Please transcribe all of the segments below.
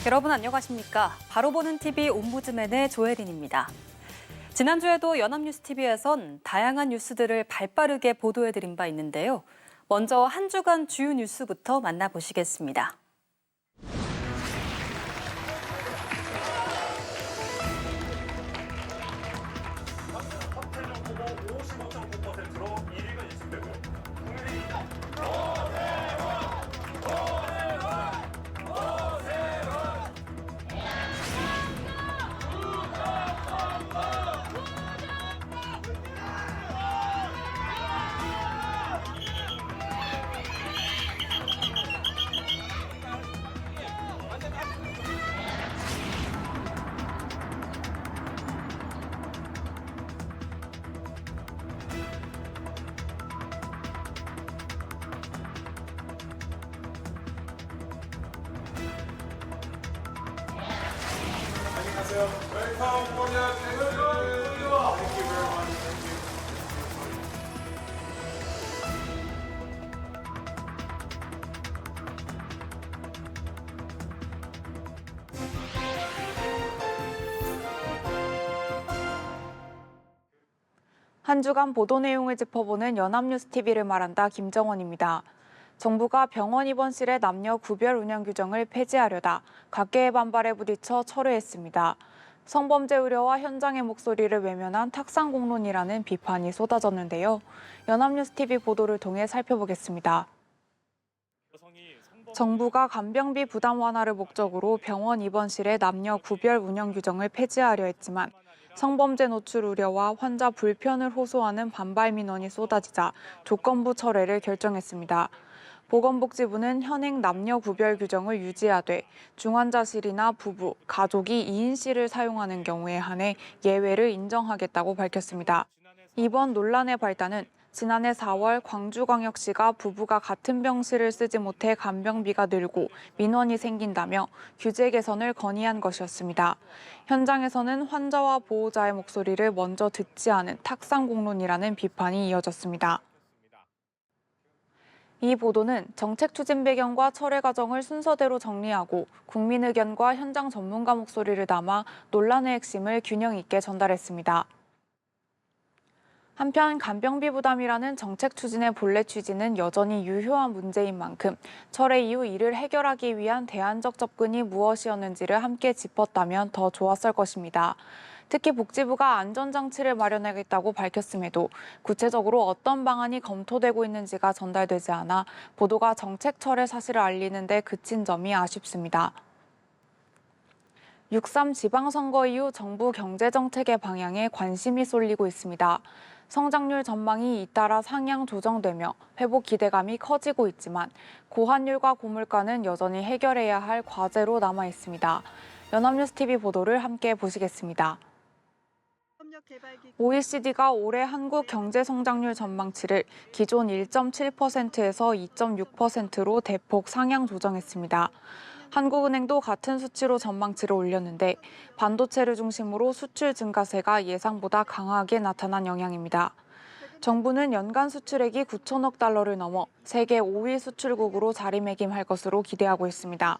여러분 안녕하십니까? 바로 보는 TV 옴부즈맨의 조혜린입니다. 지난주에도 연합뉴스TV에선 다양한 뉴스들을 발빠르게 보도해드린 바 있는데요. 먼저 한 주간 주요 뉴스부터 만나보시겠습니다. Welcome, Korea. Thank you very much. 한 주간 보도 내용을 짚어보는 연합뉴스TV를 말한다 김정원입니다. 정부가 병원 입원실의 남녀 구별 운영 규정을 폐지하려다 각계의 반발에 부딪혀 철회했습니다. 성범죄 우려와 현장의 목소리를 외면한 탁상공론이라는 비판이 쏟아졌는데요. 연합뉴스TV 보도를 통해 살펴보겠습니다. 정부가 간병비 부담 완화를 목적으로 병원 입원실의 남녀 구별 운영 규정을 폐지하려 했지만 성범죄 노출 우려와 환자 불편을 호소하는 반발 민원이 쏟아지자 조건부 철회를 결정했습니다. 보건복지부는 현행 남녀 구별 규정을 유지하되 중환자실이나 부부, 가족이 2인실을 사용하는 경우에 한해 예외를 인정하겠다고 밝혔습니다. 이번 논란의 발단은 지난해 4월 광주광역시가 부부가 같은 병실을 쓰지 못해 간병비가 늘고 민원이 생긴다며 규제 개선을 건의한 것이었습니다. 현장에서는 환자와 보호자의 목소리를 먼저 듣지 않은 탁상공론이라는 비판이 이어졌습니다. 이 보도는 정책 추진 배경과 철회 과정을 순서대로 정리하고 국민 의견과 현장 전문가 목소리를 담아 논란의 핵심을 균형 있게 전달했습니다. 한편 간병비 부담이라는 정책 추진의 본래 취지는 여전히 유효한 문제인 만큼 철회 이후 이를 해결하기 위한 대안적 접근이 무엇이었는지를 함께 짚었다면 더 좋았을 것입니다. 특히 복지부가 안전장치를 마련하겠다고 밝혔음에도 구체적으로 어떤 방안이 검토되고 있는지가 전달되지 않아 보도가 정책 철회 사실을 알리는 데 그친 점이 아쉽습니다. 6.3 지방선거 이후 정부 경제정책의 방향에 관심이 쏠리고 있습니다. 성장률 전망이 잇따라 상향 조정되며 회복 기대감이 커지고 있지만 고환율과 고물가는 여전히 해결해야 할 과제로 남아 있습니다. 연합뉴스TV 보도를 함께 보시겠습니다. OECD가 올해 한국 경제 성장률 전망치를 기존 1.7%에서 2.6%로 대폭 상향 조정했습니다. 한국은행도 같은 수치로 전망치를 올렸는데 반도체를 중심으로 수출 증가세가 예상보다 강하게 나타난 영향입니다. 정부는 연간 수출액이 9천억 달러를 넘어 세계 5위 수출국으로 자리매김할 것으로 기대하고 있습니다.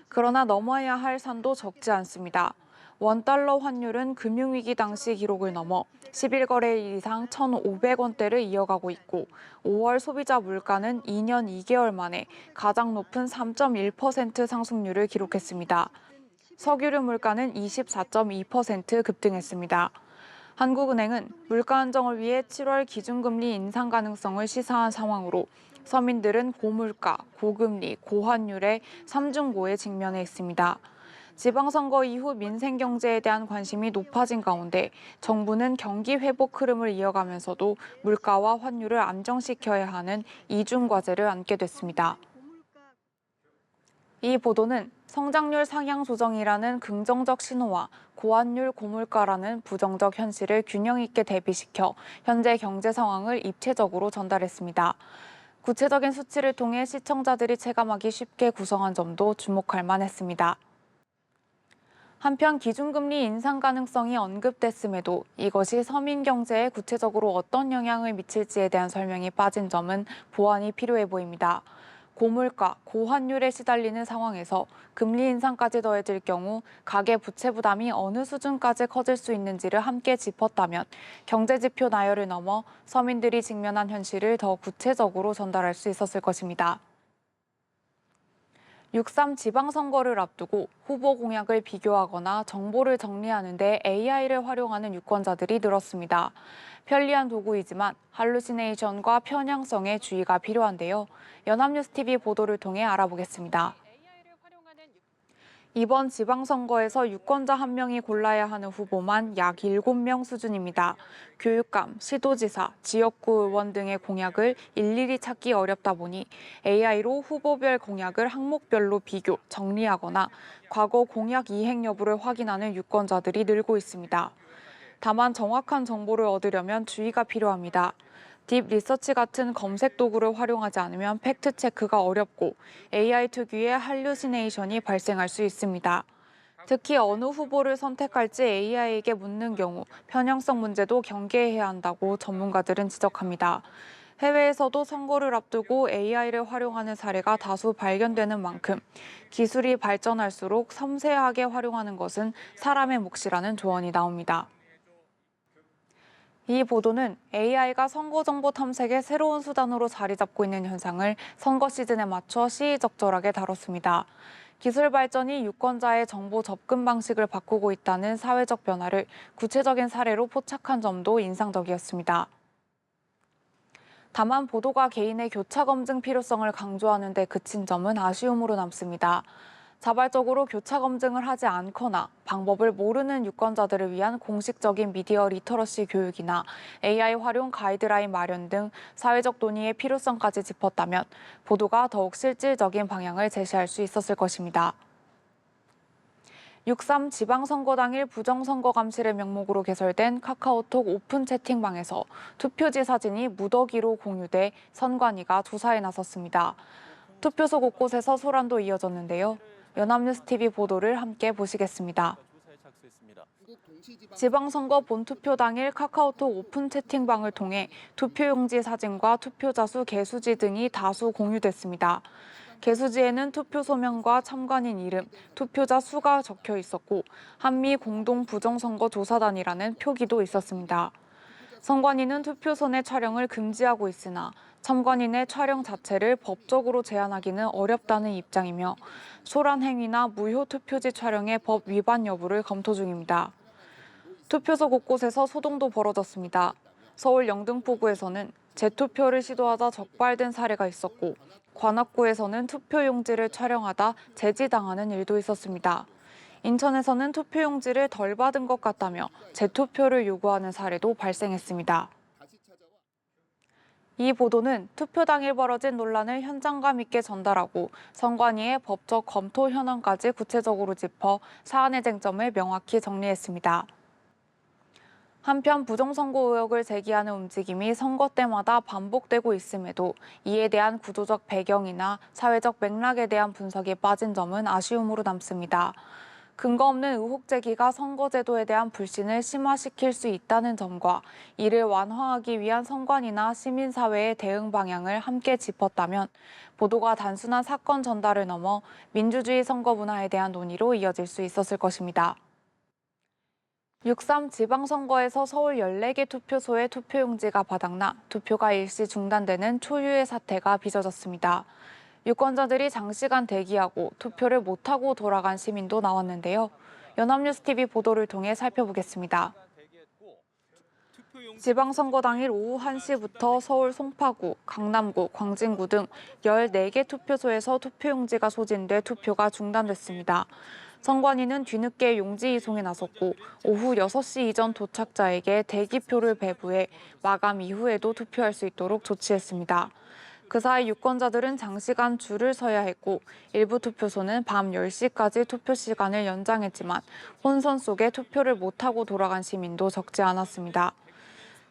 그러나 넘어야 할 산도 적지 않습니다. 원달러 환율은 금융위기 당시 기록을 넘어 11거래일 이상 1,500원대를 이어가고 있고 5월 소비자 물가는 2년 2개월 만에 가장 높은 3.1% 상승률을 기록했습니다. 석유류 물가는 24.2% 급등했습니다. 한국은행은 물가 안정을 위해 7월 기준금리 인상 가능성을 시사한 상황으로 서민들은 고물가, 고금리, 고환율의 삼중고에 직면해 있습니다. 지방선거 이후 민생 경제에 대한 관심이 높아진 가운데 정부는 경기 회복 흐름을 이어가면서도 물가와 환율을 안정시켜야 하는 이중 과제를 안게 됐습니다. 이 보도는 성장률 상향 조정이라는 긍정적 신호와 고환율 고물가라는 부정적 현실을 균형 있게 대비시켜 현재 경제 상황을 입체적으로 전달했습니다. 구체적인 수치를 통해 시청자들이 체감하기 쉽게 구성한 점도 주목할 만했습니다. 한편 기준금리 인상 가능성이 언급됐음에도 이것이 서민 경제에 구체적으로 어떤 영향을 미칠지에 대한 설명이 빠진 점은 보완이 필요해 보입니다. 고물가, 고환율에 시달리는 상황에서 금리 인상까지 더해질 경우 가계 부채 부담이 어느 수준까지 커질 수 있는지를 함께 짚었다면 경제 지표 나열을 넘어 서민들이 직면한 현실을 더 구체적으로 전달할 수 있었을 것입니다. 6.3 지방선거를 앞두고 후보 공약을 비교하거나 정보를 정리하는 데 AI를 활용하는 유권자들이 늘었습니다. 편리한 도구이지만 할루시네이션과 편향성에 주의가 필요한데요. 연합뉴스TV 보도를 통해 알아보겠습니다. 이번 지방선거에서 유권자 1명이 골라야 하는 후보만 약 7명 수준입니다. 교육감, 시도지사, 지역구 의원 등의 공약을 일일이 찾기 어렵다 보니 AI로 후보별 공약을 항목별로 비교, 정리하거나 과거 공약 이행 여부를 확인하는 유권자들이 늘고 있습니다. 다만 정확한 정보를 얻으려면 주의가 필요합니다. 딥 리서치 같은 검색 도구를 활용하지 않으면 팩트체크가 어렵고 AI 특유의 할루시네이션이 발생할 수 있습니다. 특히 어느 후보를 선택할지 AI에게 묻는 경우 편향성 문제도 경계해야 한다고 전문가들은 지적합니다. 해외에서도 선거를 앞두고 AI를 활용하는 사례가 다수 발견되는 만큼 기술이 발전할수록 섬세하게 활용하는 것은 사람의 몫이라는 조언이 나옵니다. 이 보도는 AI가 선거정보 탐색의 새로운 수단으로 자리 잡고 있는 현상을 선거 시즌에 맞춰 시의적절하게 다뤘습니다. 기술 발전이 유권자의 정보 접근 방식을 바꾸고 있다는 사회적 변화를 구체적인 사례로 포착한 점도 인상적이었습니다. 다만 보도가 개인의 교차 검증 필요성을 강조하는 데 그친 점은 아쉬움으로 남습니다. 자발적으로 교차 검증을 하지 않거나 방법을 모르는 유권자들을 위한 공식적인 미디어 리터러시 교육이나 AI 활용 가이드라인 마련 등 사회적 논의의 필요성까지 짚었다면 보도가 더욱 실질적인 방향을 제시할 수 있었을 것입니다. 6.3 지방선거 당일 부정선거 감시를 명목으로 개설된 카카오톡 오픈 채팅방에서 투표지 사진이 무더기로 공유돼 선관위가 조사에 나섰습니다. 투표소 곳곳에서 소란도 이어졌는데요. 연합뉴스TV 보도를 함께 보시겠습니다. 지방선거 본투표 당일 카카오톡 오픈 채팅방을 통해 투표용지 사진과 투표자 수 개수지 등이 다수 공유됐습니다. 개수지에는 투표 소명과 참관인 이름, 투표자 수가 적혀 있었고 한미 공동 부정선거 조사단이라는 표기도 있었습니다. 선관위는 투표소 내 촬영을 금지하고 있으나 참관인의 촬영 자체를 법적으로 제한하기는 어렵다는 입장이며 소란 행위나 무효 투표지 촬영의 법 위반 여부를 검토 중입니다. 투표소 곳곳에서 소동도 벌어졌습니다. 서울 영등포구에서는 재투표를 시도하다 적발된 사례가 있었고 관악구에서는 투표용지를 촬영하다 제지당하는 일도 있었습니다. 인천에서는 투표용지를 덜 받은 것 같다며 재투표를 요구하는 사례도 발생했습니다. 이 보도는 투표 당일 벌어진 논란을 현장감 있게 전달하고 선관위의 법적 검토 현황까지 구체적으로 짚어 사안의 쟁점을 명확히 정리했습니다. 한편 부정선거 의혹을 제기하는 움직임이 선거 때마다 반복되고 있음에도 이에 대한 구조적 배경이나 사회적 맥락에 대한 분석이 빠진 점은 아쉬움으로 남습니다. 근거 없는 의혹 제기가 선거제도에 대한 불신을 심화시킬 수 있다는 점과 이를 완화하기 위한 선관위나 시민사회의 대응 방향을 함께 짚었다면 보도가 단순한 사건 전달을 넘어 민주주의 선거 문화에 대한 논의로 이어질 수 있었을 것입니다. 6.3 지방선거에서 서울 14개 투표소의 투표용지가 바닥나 투표가 일시 중단되는 초유의 사태가 빚어졌습니다. 유권자들이 장시간 대기하고 투표를 못하고 돌아간 시민도 나왔는데요. 연합뉴스TV 보도를 통해 살펴보겠습니다. 지방선거 당일 오후 1시부터 서울 송파구, 강남구, 광진구 등 14개 투표소에서 투표용지가 소진돼 투표가 중단됐습니다. 선관위는 뒤늦게 용지 이송에 나섰고 오후 6시 이전 도착자에게 대기표를 배부해 마감 이후에도 투표할 수 있도록 조치했습니다. 그 사이 유권자들은 장시간 줄을 서야 했고 일부 투표소는 밤 10시까지 투표 시간을 연장했지만 혼선 속에 투표를 못하고 돌아간 시민도 적지 않았습니다.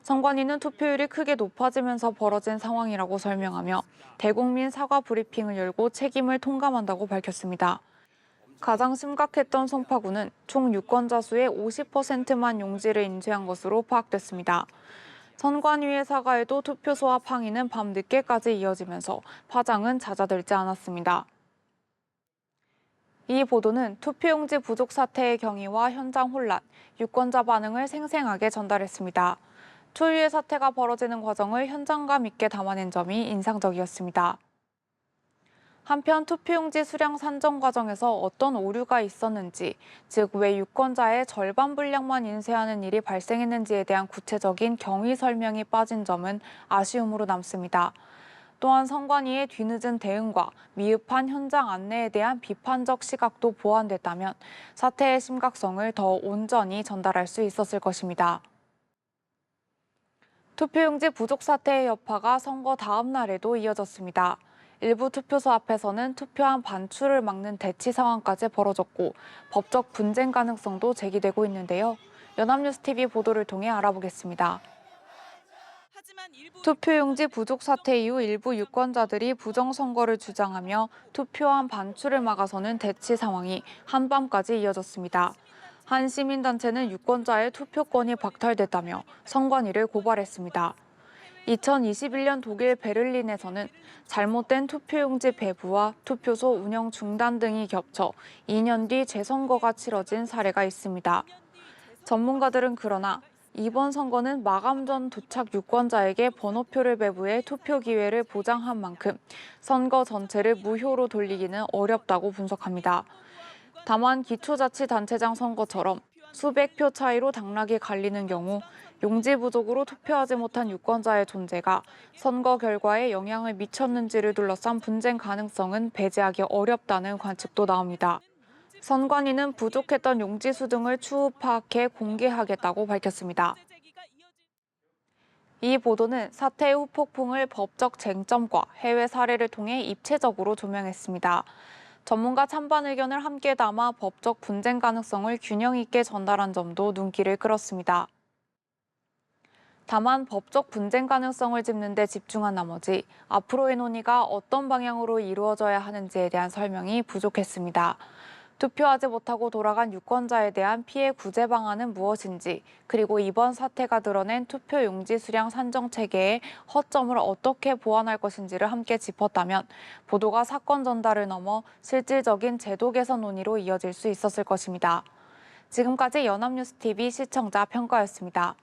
선관위는 투표율이 크게 높아지면서 벌어진 상황이라고 설명하며 대국민 사과 브리핑을 열고 책임을 통감한다고 밝혔습니다. 가장 심각했던 송파구는 총 유권자 수의 50%만 용지를 인쇄한 것으로 파악됐습니다. 선관위의 사과에도 투표소와 항의는 밤 늦게까지 이어지면서 파장은 잦아들지 않았습니다. 이 보도는 투표용지 부족 사태의 경위와 현장 혼란, 유권자 반응을 생생하게 전달했습니다. 초유의 사태가 벌어지는 과정을 현장감 있게 담아낸 점이 인상적이었습니다. 한편 투표용지 수량 산정 과정에서 어떤 오류가 있었는지, 즉 왜 유권자의 절반 분량만 인쇄하는 일이 발생했는지에 대한 구체적인 경위 설명이 빠진 점은 아쉬움으로 남습니다. 또한 선관위의 뒤늦은 대응과 미흡한 현장 안내에 대한 비판적 시각도 보완됐다면 사태의 심각성을 더 온전히 전달할 수 있었을 것입니다. 투표용지 부족 사태의 여파가 선거 다음 날에도 이어졌습니다. 일부 투표소 앞에서는 투표함 반출을 막는 대치 상황까지 벌어졌고 법적 분쟁 가능성도 제기되고 있는데요. 연합뉴스TV 보도를 통해 알아보겠습니다. 투표용지 부족 사태 이후 일부 유권자들이 부정선거를 주장하며 투표함 반출을 막아서는 대치 상황이 한밤까지 이어졌습니다. 한 시민단체는 유권자의 투표권이 박탈됐다며 선관위를 고발했습니다. 2021년 독일 베를린에서는 잘못된 투표용지 배부와 투표소 운영 중단 등이 겹쳐 2년 뒤 재선거가 치러진 사례가 있습니다. 전문가들은 그러나 이번 선거는 마감 전 도착 유권자에게 번호표를 배부해 투표 기회를 보장한 만큼 선거 전체를 무효로 돌리기는 어렵다고 분석합니다. 다만 기초자치단체장 선거처럼 수백 표 차이로 당락이 갈리는 경우 용지 부족으로 투표하지 못한 유권자의 존재가 선거 결과에 영향을 미쳤는지를 둘러싼 분쟁 가능성은 배제하기 어렵다는 관측도 나옵니다. 선관위는 부족했던 용지수 등을 추후 파악해 공개하겠다고 밝혔습니다. 이 보도는 사태의 후폭풍을 법적 쟁점과 해외 사례를 통해 입체적으로 조명했습니다. 전문가 찬반 의견을 함께 담아 법적 분쟁 가능성을 균형 있게 전달한 점도 눈길을 끌었습니다. 다만 법적 분쟁 가능성을 짚는 데 집중한 나머지 앞으로의 논의가 어떤 방향으로 이루어져야 하는지에 대한 설명이 부족했습니다. 투표하지 못하고 돌아간 유권자에 대한 피해 구제 방안은 무엇인지, 그리고 이번 사태가 드러낸 투표 용지 수량 산정 체계의 허점을 어떻게 보완할 것인지를 함께 짚었다면 보도가 사건 전달을 넘어 실질적인 제도 개선 논의로 이어질 수 있었을 것입니다. 지금까지 연합뉴스TV 시청자 평가였습니다.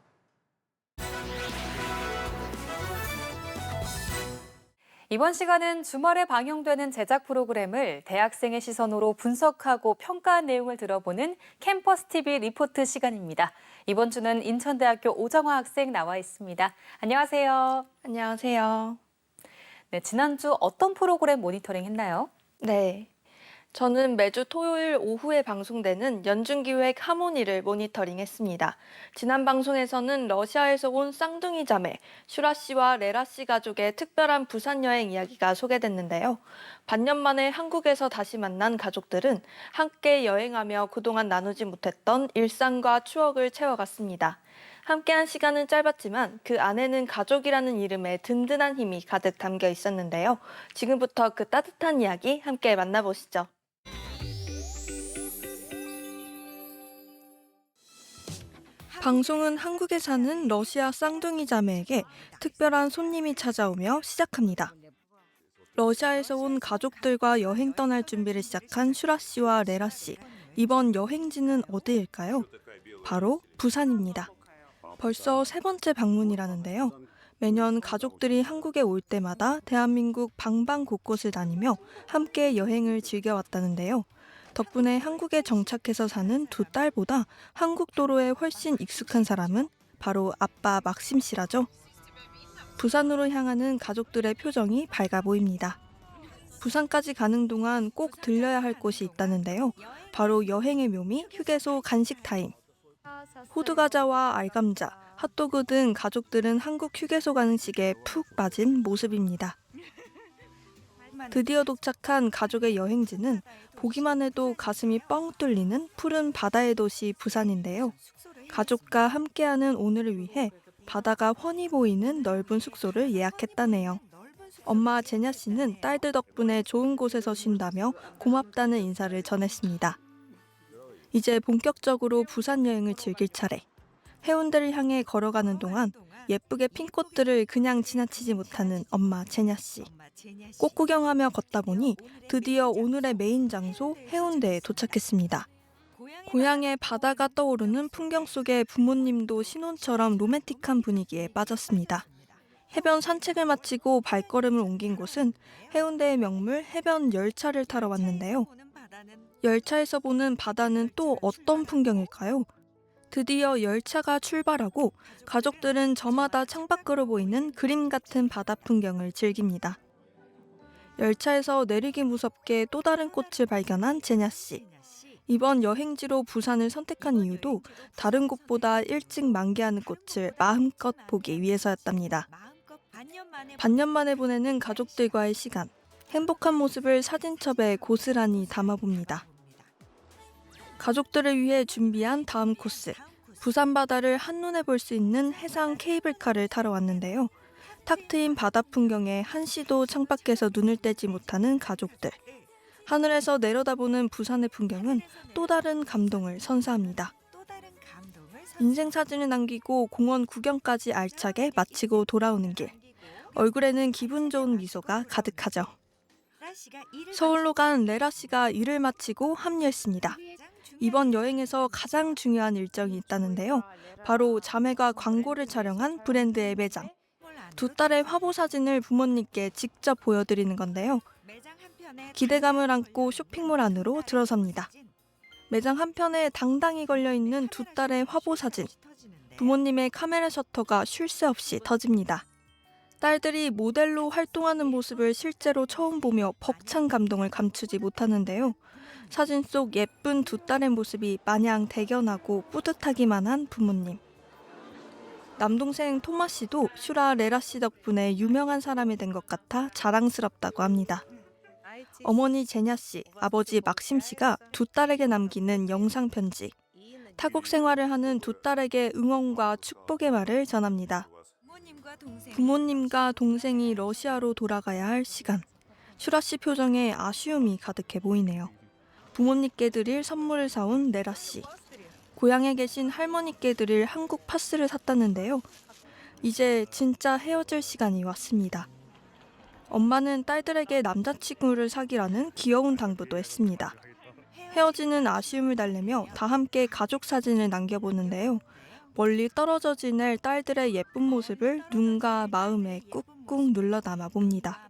이번 시간은 주말에 방영되는 제작 프로그램을 대학생의 시선으로 분석하고 평가한 내용을 들어보는 캠퍼스 TV 리포트 시간입니다. 이번 주는 인천대학교 오정화 학생 나와 있습니다. 안녕하세요. 안녕하세요. 네, 지난주 어떤 프로그램 모니터링 했나요? 네. 저는 매주 토요일 오후에 방송되는 연중기획 하모니를 모니터링했습니다. 지난 방송에서는 러시아에서 온 쌍둥이 자매 슈라 씨와 레라 씨 가족의 특별한 부산 여행 이야기가 소개됐는데요. 반년 만에 한국에서 다시 만난 가족들은 함께 여행하며 그동안 나누지 못했던 일상과 추억을 채워갔습니다. 함께한 시간은 짧았지만 그 안에는 가족이라는 이름에 든든한 힘이 가득 담겨 있었는데요. 지금부터 그 따뜻한 이야기 함께 만나보시죠. 방송은 한국에 사는 러시아 쌍둥이 자매에게 특별한 손님이 찾아오며 시작합니다. 러시아에서 온 가족들과 여행 떠날 준비를 시작한 슈라 씨와 레라 씨. 이번 여행지는 어디일까요? 바로 부산입니다. 벌써 세 번째 방문이라는데요. 매년 가족들이 한국에 올 때마다 대한민국 방방 곳곳을 다니며 함께 여행을 즐겨왔다는데요. 덕분에 한국에 정착해서 사는 두 딸보다 한국 도로에 훨씬 익숙한 사람은 바로 아빠 막심 씨라죠. 부산으로 향하는 가족들의 표정이 밝아 보입니다. 부산까지 가는 동안 꼭 들려야 할 곳이 있다는데요. 바로 여행의 묘미 휴게소 간식 타임. 호두과자와 알감자, 핫도그 등 가족들은 한국 휴게소 간식에 푹 빠진 모습입니다. 드디어 도착한 가족의 여행지는 보기만 해도 가슴이 뻥 뚫리는 푸른 바다의 도시 부산인데요. 가족과 함께하는 오늘을 위해 바다가 훤히 보이는 넓은 숙소를 예약했다네요. 엄마 제냐 씨는 딸들 덕분에 좋은 곳에서 쉰다며 고맙다는 인사를 전했습니다. 이제 본격적으로 부산 여행을 즐길 차례. 해운대를 향해 걸어가는 동안 예쁘게 핀 꽃들을 그냥 지나치지 못하는 엄마 제냐 씨. 꽃 구경하며 걷다 보니 드디어 오늘의 메인 장소 해운대에 도착했습니다. 고향의 바다가 떠오르는 풍경 속에 부모님도 신혼처럼 로맨틱한 분위기에 빠졌습니다. 해변 산책을 마치고 발걸음을 옮긴 곳은 해운대의 명물 해변 열차를 타러 왔는데요. 열차에서 보는 바다는 또 어떤 풍경일까요? 드디어 열차가 출발하고 가족들은 저마다 창밖으로 보이는 그림 같은 바다 풍경을 즐깁니다. 열차에서 내리기 무섭게 또 다른 꽃을 발견한 제냐 씨. 이번 여행지로 부산을 선택한 이유도 다른 곳보다 일찍 만개하는 꽃을 마음껏 보기 위해서였답니다. 반년 만에 보내는 가족들과의 시간, 행복한 모습을 사진첩에 고스란히 담아봅니다. 가족들을 위해 준비한 다음 코스, 부산 바다를 한눈에 볼 수 있는 해상 케이블카를 타러 왔는데요. 탁 트인 바다 풍경에 한시도 창밖에서 눈을 떼지 못하는 가족들. 하늘에서 내려다보는 부산의 풍경은 또 다른 감동을 선사합니다. 인생 사진을 남기고 공원 구경까지 알차게 마치고 돌아오는 길. 얼굴에는 기분 좋은 미소가 가득하죠. 서울로 간 레라 씨가 일을 마치고 합류했습니다. 이번 여행에서 가장 중요한 일정이 있다는데요. 바로 자매가 광고를 촬영한 브랜드의 매장. 두 딸의 화보 사진을 부모님께 직접 보여드리는 건데요. 기대감을 안고 쇼핑몰 안으로 들어섭니다. 매장 한편에 당당히 걸려있는 두 딸의 화보 사진. 부모님의 카메라 셔터가 쉴 새 없이 터집니다. 딸들이 모델로 활동하는 모습을 실제로 처음 보며 벅찬 감동을 감추지 못하는데요. 사진 속 예쁜 두 딸의 모습이 마냥 대견하고 뿌듯하기만 한 부모님. 남동생 토마 씨도 슈라 레라 씨 덕분에 유명한 사람이 된 것 같아 자랑스럽다고 합니다. 어머니 제냐 씨, 아버지 막심 씨가 두 딸에게 남기는 영상 편지. 타국 생활을 하는 두 딸에게 응원과 축복의 말을 전합니다. 부모님과 동생이 러시아로 돌아가야 할 시간. 슈라 씨 표정에 아쉬움이 가득해 보이네요. 부모님께 드릴 선물을 사온 레라 씨. 고향에 계신 할머니께 드릴 한국 파스를 샀다는데요. 이제 진짜 헤어질 시간이 왔습니다. 엄마는 딸들에게 남자친구를 사귀라는 귀여운 당부도 했습니다. 헤어지는 아쉬움을 달래며 다 함께 가족 사진을 남겨보는데요. 멀리 떨어져 지낼 딸들의 예쁜 모습을 눈과 마음에 꾹꾹 눌러 담아 봅니다.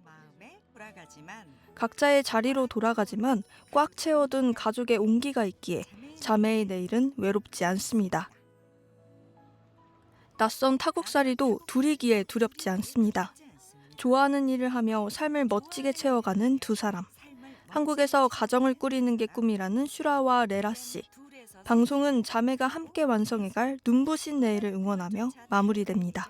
각자의 자리로 돌아가지만 꽉 채워둔 가족의 온기가 있기에 자매의 내일은 외롭지 않습니다. 낯선 타국살이도 둘이기에 두렵지 않습니다. 좋아하는 일을 하며 삶을 멋지게 채워가는 두 사람. 한국에서 가정을 꾸리는 게 꿈이라는 슈라와 레라 씨. 방송은 자매가 함께 완성해갈 눈부신 내일을 응원하며 마무리됩니다.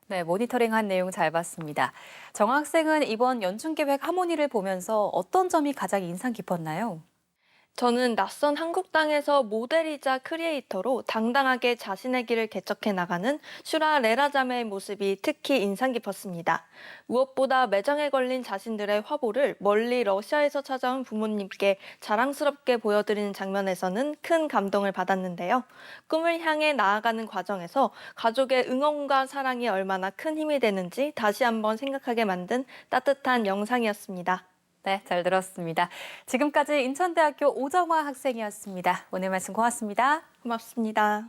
네, 모니터링한 내용 잘 봤습니다. 정 학생은 이번 연중계획 하모니를 보면서 어떤 점이 가장 인상 깊었나요? 저는 낯선 한국 땅에서 모델이자 크리에이터로 당당하게 자신의 길을 개척해 나가는 슈라 레라 자매의 모습이 특히 인상 깊었습니다. 무엇보다 매장에 걸린 자신들의 화보를 멀리 러시아에서 찾아온 부모님께 자랑스럽게 보여드리는 장면에서는 큰 감동을 받았는데요. 꿈을 향해 나아가는 과정에서 가족의 응원과 사랑이 얼마나 큰 힘이 되는지 다시 한번 생각하게 만든 따뜻한 영상이었습니다. 네, 잘 들었습니다. 지금까지 인천대학교 오정화 학생이었습니다. 오늘 말씀 고맙습니다. 고맙습니다.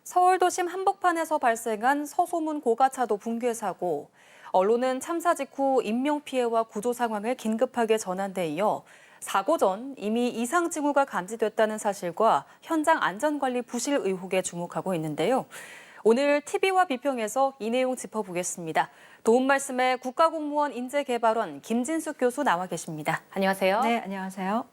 서울도심 한복판에서 발생한 서소문 고가차도 붕괴 사고. 언론은 참사 직후 인명피해와 구조 상황을 긴급하게 전한 데 이어 사고 전 이미 이상 징후가 감지됐다는 사실과 현장 안전관리 부실 의혹에 주목하고 있는데요. 오늘 TV와 비평에서 이 내용 짚어보겠습니다. 도움 말씀에 국가공무원 인재개발원 김진숙 교수 나와 계십니다. 안녕하세요. 네, 안녕하세요.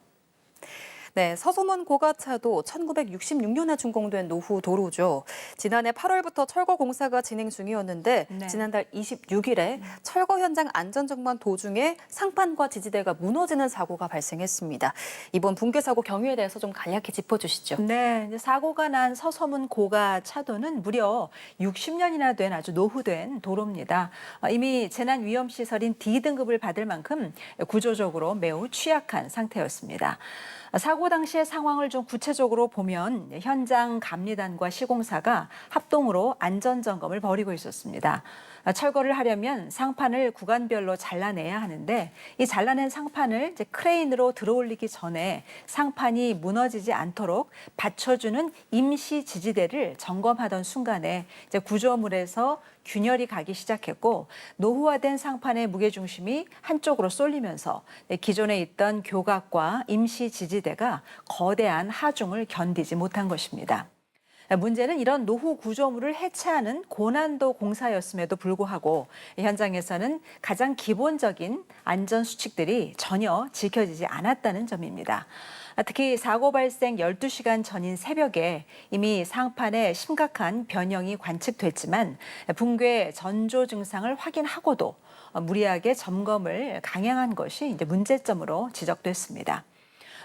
네, 서소문 고가차도 1966년에 준공된 노후 도로죠. 지난해 8월부터 철거 공사가 진행 중이었는데 네. 지난달 26일에 철거 현장 안전정만 도중에 상판과 지지대가 무너지는 사고가 발생했습니다. 이번 붕괴 사고 경위에 대해서 좀 간략히 짚어주시죠. 네, 이제 사고가 난 서소문 고가차도는 무려 60년이나 된 아주 노후된 도로입니다. 이미 재난위험시설인 D등급을 받을 만큼 구조적으로 매우 취약한 상태였습니다. 사고 당시의 상황을 좀 구체적으로 보면 현장 감리단과 시공사가 합동으로 안전점검을 벌이고 있었습니다. 철거를 하려면 상판을 구간별로 잘라내야 하는데 이 잘라낸 상판을 이제 크레인으로 들어올리기 전에 상판이 무너지지 않도록 받쳐주는 임시 지지대를 점검하던 순간에 이제 구조물에서 균열이 가기 시작했고 노후화된 상판의 무게중심이 한쪽으로 쏠리면서 기존에 있던 교각과 임시 지지대가 거대한 하중을 견디지 못한 것입니다. 문제는 이런 노후 구조물을 해체하는 고난도 공사였음에도 불구하고 현장에서는 가장 기본적인 안전 수칙들이 전혀 지켜지지 않았다는 점입니다. 특히 사고 발생 12시간 전인 새벽에 이미 상판에 심각한 변형이 관측됐지만 붕괴 전조 증상을 확인하고도 무리하게 점검을 강행한 것이 이제 문제점으로 지적됐습니다.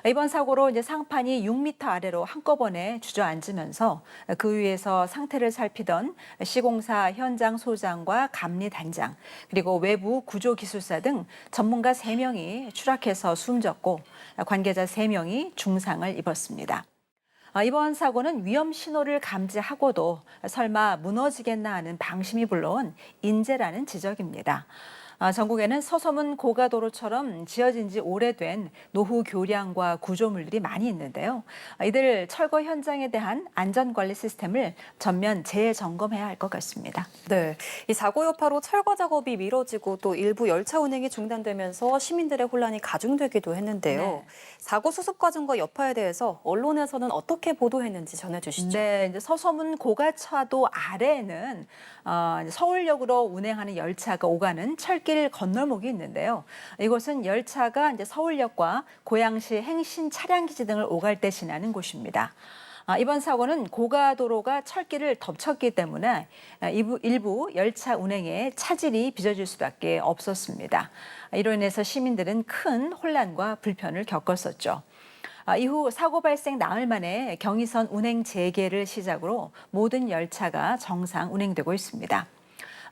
이번 사고로 이제 상판이 6m 아래로 한꺼번에 주저앉으면서 그 위에서 상태를 살피던 시공사 현장 소장과 감리 단장 그리고 외부 구조기술사 등 전문가 3명이 추락해서 숨졌고 관계자 3명이 중상을 입었습니다. 이번 사고는 위험 신호를 감지하고도 설마 무너지겠나 하는 방심이 불러온 인재라는 지적입니다. 전국에는 서소문 고가도로처럼 지어진 지 오래된 노후 교량과 구조물들이 많이 있는데요. 이들 철거 현장에 대한 안전관리 시스템을 전면 재점검해야 할 것 같습니다. 네, 이 사고 여파로 철거 작업이 미뤄지고 또 일부 열차 운행이 중단되면서 시민들의 혼란이 가중되기도 했는데요. 네. 사고 수습 과정과 여파에 대해서 언론에서는 어떻게 보도했는지 전해주시죠. 네, 이제 서소문 고가차도 아래에는 이제 서울역으로 운행하는 열차가 오가는 철길 건널목이 있는데요. 이곳은 열차가 이제 서울역과 고양시 행신 차량기지 등을 오갈 때 지나는 곳입니다. 이번 사고는 고가도로가 철길을 덮쳤기 때문에 일부 열차 운행에 차질이 빚어질 수밖에 없었습니다. 이로 인해서 시민들은 큰 혼란과 불편을 겪었었죠. 이후 사고 발생 나흘 만에 경의선 운행 재개를 시작으로 모든 열차가 정상 운행되고 있습니다.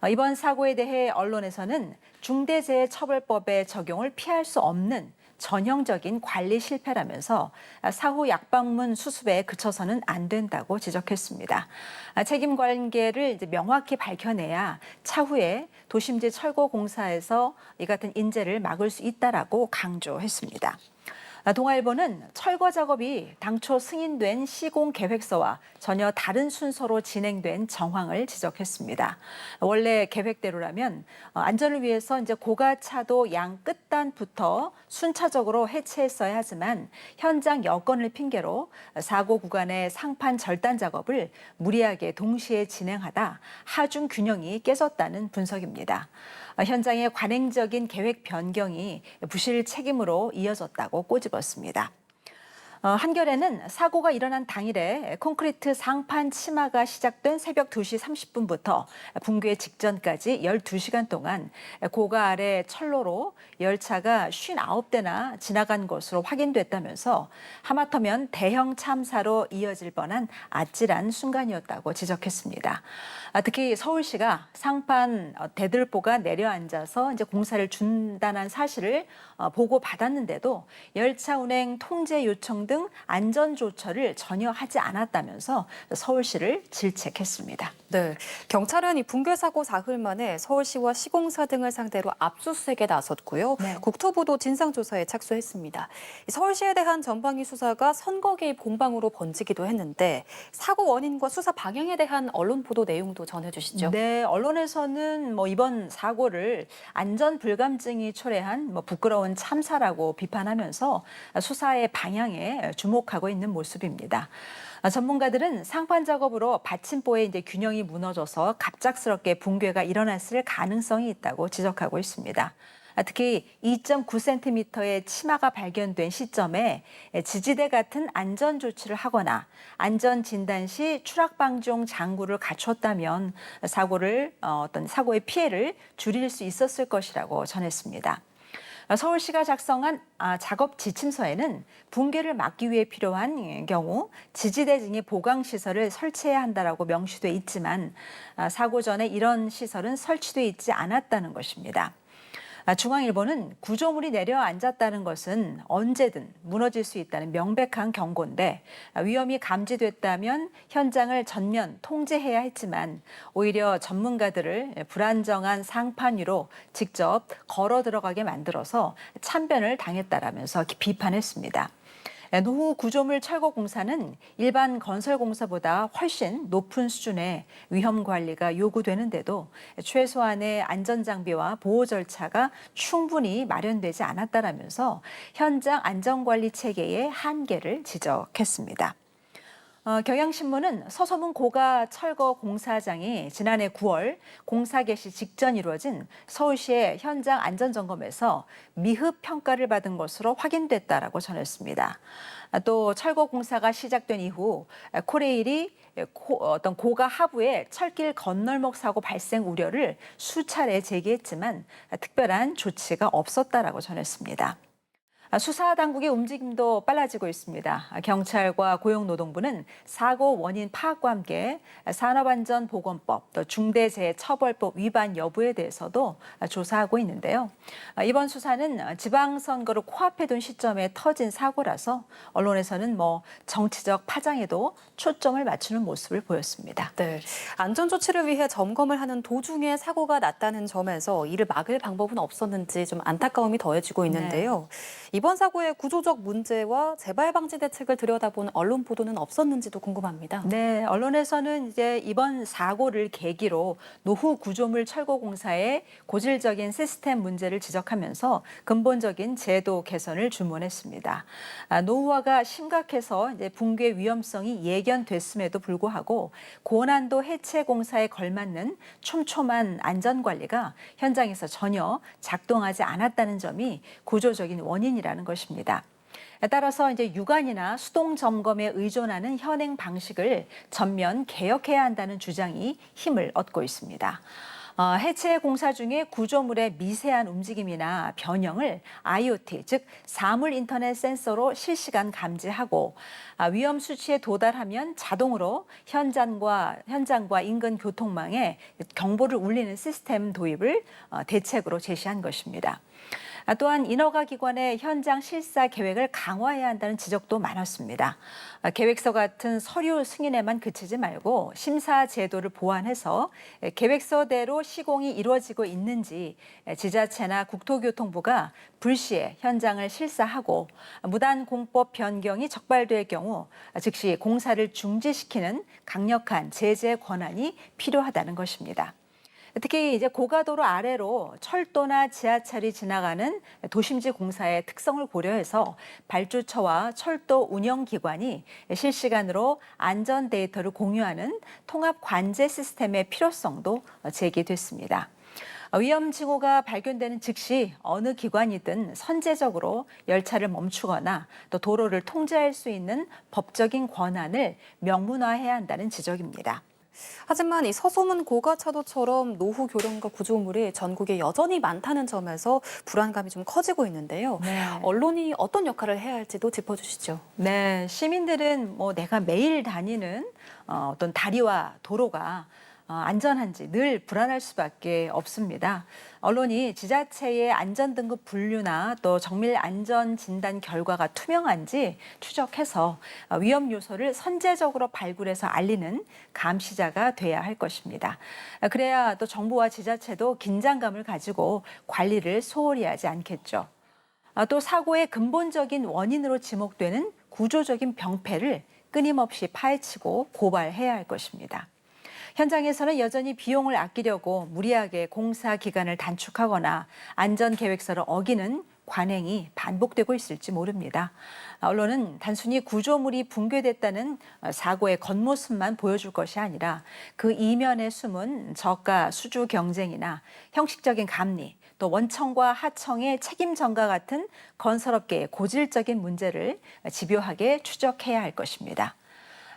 이번 사고에 대해 언론에서는 중대재해처벌법의 적용을 피할 수 없는 전형적인 관리 실패라면서 사후 약방문 수습에 그쳐서는 안 된다고 지적했습니다. 책임 관계를 이제 명확히 밝혀내야 차후에 도심지 철거 공사에서 이 같은 인재를 막을 수 있다라고 강조했습니다. 동아일보는 철거 작업이 당초 승인된 시공 계획서와 전혀 다른 순서로 진행된 정황을 지적했습니다. 원래 계획대로라면 안전을 위해서 이제 고가차도 양 끝단부터 순차적으로 해체했어야 하지만 현장 여건을 핑계로 사고 구간의 상판 절단 작업을 무리하게 동시에 진행하다 하중 균형이 깨졌다는 분석입니다. 현장의 관행적인 계획 변경이 부실 책임으로 이어졌다고 꼬집었습니다. 한겨레는 사고가 일어난 당일에 콘크리트 상판 치마가 시작된 새벽 2시 30분부터 붕괴 직전까지 12시간 동안 고가 아래 철로로 열차가 59대나 지나간 것으로 확인됐다면서 하마터면 대형 참사로 이어질 뻔한 아찔한 순간이었다고 지적했습니다. 특히 서울시가 상판 대들보가 내려앉아서 이제 공사를 중단한 사실을 보고받았는데도 열차 운행 통제 요청 등 안전 조처를 전혀 하지 않았다면서 서울시를 질책했습니다. 네, 경찰은 이 붕괴 사고 사흘 만에 서울시와 시공사 등을 상대로 압수수색에 나섰고요. 네. 국토부도 진상조사에 착수했습니다. 서울시에 대한 전방위 수사가 선거 개입 공방으로 번지기도 했는데 사고 원인과 수사 방향에 대한 언론 보도 내용도 전해주시죠. 네, 언론에서는 이번 사고를 안전 불감증이 초래한 부끄러운 참사라고 비판하면서 수사의 방향에 주목하고 있는 모습입니다. 전문가들은 상판 작업으로 받침보의 이제 균형이 무너져서 갑작스럽게 붕괴가 일어났을 가능성이 있다고 지적하고 있습니다. 특히 2.9cm의 치마가 발견된 시점에 지지대 같은 안전 조치를 하거나 안전 진단 시 추락 방지용 장구를 갖췄다면 사고의 피해를 줄일 수 있었을 것이라고 전했습니다. 서울시가 작성한 작업 지침서에는 붕괴를 막기 위해 필요한 경우 지지대 등의 보강시설을 설치해야 한다라고 명시돼 있지만 사고 전에 이런 시설은 설치돼 있지 않았다는 것입니다. 중앙일보는 구조물이 내려앉았다는 것은 언제든 무너질 수 있다는 명백한 경고인데 위험이 감지됐다면 현장을 전면 통제해야 했지만 오히려 전문가들을 불안정한 상판 위로 직접 걸어 들어가게 만들어서 참변을 당했다라면서 비판했습니다. 노후 구조물 철거 공사는 일반 건설 공사보다 훨씬 높은 수준의 위험 관리가 요구되는데도 최소한의 안전 장비와 보호 절차가 충분히 마련되지 않았다라면서 현장 안전 관리 체계의 한계를 지적했습니다. 경향신문은 서소문 고가 철거 공사장이 지난해 9월 공사 개시 직전 이루어진 서울시의 현장 안전점검에서 미흡 평가를 받은 것으로 확인됐다라고 전했습니다. 또 철거 공사가 시작된 이후 코레일이 고가 하부에 철길 건널목 사고 발생 우려를 수차례 제기했지만 특별한 조치가 없었다라고 전했습니다. 수사 당국의 움직임도 빨라지고 있습니다. 경찰과 고용노동부는 사고 원인 파악과 함께 산업안전보건법, 또 중대재해처벌법 위반 여부에 대해서도 조사하고 있는데요. 이번 수사는 지방선거를 코앞에 둔 시점에 터진 사고라서 언론에서는 정치적 파장에도 초점을 맞추는 모습을 보였습니다. 네, 안전조치를 위해 점검을 하는 도중에 사고가 났다는 점에서 이를 막을 방법은 없었는지 좀 안타까움이 더해지고 있는데요. 이번 사고의 구조적 문제와 재발 방지 대책을 들여다본 언론 보도는 없었는지도 궁금합니다. 네, 언론에서는 이제 이번 사고를 계기로 노후 구조물 철거 공사의 고질적인 시스템 문제를 지적하면서 근본적인 제도 개선을 주문했습니다. 노후화가 심각해서 이제 붕괴 위험성이 예견됐음에도 불구하고 고난도 해체 공사에 걸맞는 촘촘한 안전 관리가 현장에서 전혀 작동하지 않았다는 점이 구조적인 원인이라는 것입니다. 따라서 이제 유관이나 수동 점검에 의존하는 현행 방식을 전면 개혁해야 한다는 주장이 힘을 얻고 있습니다. 해체 공사 중에 구조물의 미세한 움직임이나 변형을 IoT, 즉 사물 인터넷 센서로 실시간 감지하고 위험 수치에 도달하면 자동으로 현장과 인근 교통망에 경보를 울리는 시스템 도입을 대책으로 제시한 것입니다. 또한 인허가 기관의 현장 실사 계획을 강화해야 한다는 지적도 많았습니다. 계획서 같은 서류 승인에만 그치지 말고 심사 제도를 보완해서 계획서대로 시공이 이루어지고 있는지 지자체나 국토교통부가 불시에 현장을 실사하고 무단 공법 변경이 적발될 경우 즉시 공사를 중지시키는 강력한 제재 권한이 필요하다는 것입니다. 특히 이제 고가도로 아래로 철도나 지하철이 지나가는 도심지 공사의 특성을 고려해서 발주처와 철도 운영기관이 실시간으로 안전 데이터를 공유하는 통합 관제 시스템의 필요성도 제기됐습니다. 위험 징후가 발견되는 즉시 어느 기관이든 선제적으로 열차를 멈추거나 또 도로를 통제할 수 있는 법적인 권한을 명문화해야 한다는 지적입니다. 하지만 이 서소문 고가차도처럼 노후 교량과 구조물이 전국에 여전히 많다는 점에서 불안감이 좀 커지고 있는데요. 네. 언론이 어떤 역할을 해야 할지도 짚어주시죠. 네, 시민들은 내가 매일 다니는 어떤 다리와 도로가 안전한지 늘 불안할 수밖에 없습니다. 언론이 지자체의 안전등급 분류나 또 정밀 안전 진단 결과가 투명한지 추적해서 위험 요소를 선제적으로 발굴해서 알리는 감시자가 돼야 할 것입니다. 그래야 또 정부와 지자체도 긴장감을 가지고 관리를 소홀히 하지 않겠죠. 또 사고의 근본적인 원인으로 지목되는 구조적인 병폐를 끊임없이 파헤치고 고발해야 할 것입니다. 현장에서는 여전히 비용을 아끼려고 무리하게 공사 기간을 단축하거나 안전계획서를 어기는 관행이 반복되고 있을지 모릅니다. 언론은 단순히 구조물이 붕괴됐다는 사고의 겉모습만 보여줄 것이 아니라 그 이면에 숨은 저가 수주 경쟁이나 형식적인 감리 또 원청과 하청의 책임 전가 같은 건설업계의 고질적인 문제를 집요하게 추적해야 할 것입니다.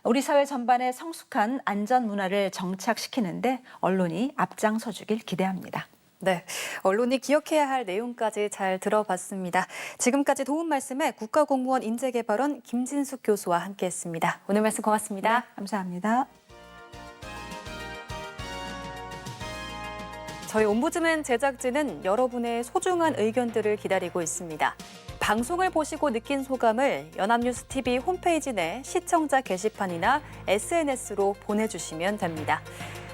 우리 사회 전반에 성숙한 안전 문화를 정착시키는데 언론이 앞장서주길 기대합니다. 네, 언론이 기억해야 할 내용까지 잘 들어봤습니다. 지금까지 도움 말씀에 국가공무원 인재개발원 김진숙 교수와 함께했습니다. 오늘 말씀 고맙습니다. 네, 감사합니다. 저희 옴부즈맨 제작진은 여러분의 소중한 의견들을 기다리고 있습니다. 방송을 보시고 느낀 소감을 연합뉴스 TV 홈페이지 내 시청자 게시판이나 SNS로 보내주시면 됩니다.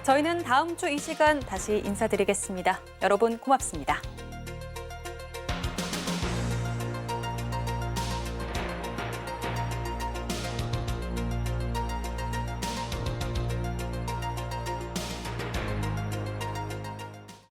저희는 다음 주 이 시간 다시 인사드리겠습니다. 여러분 고맙습니다.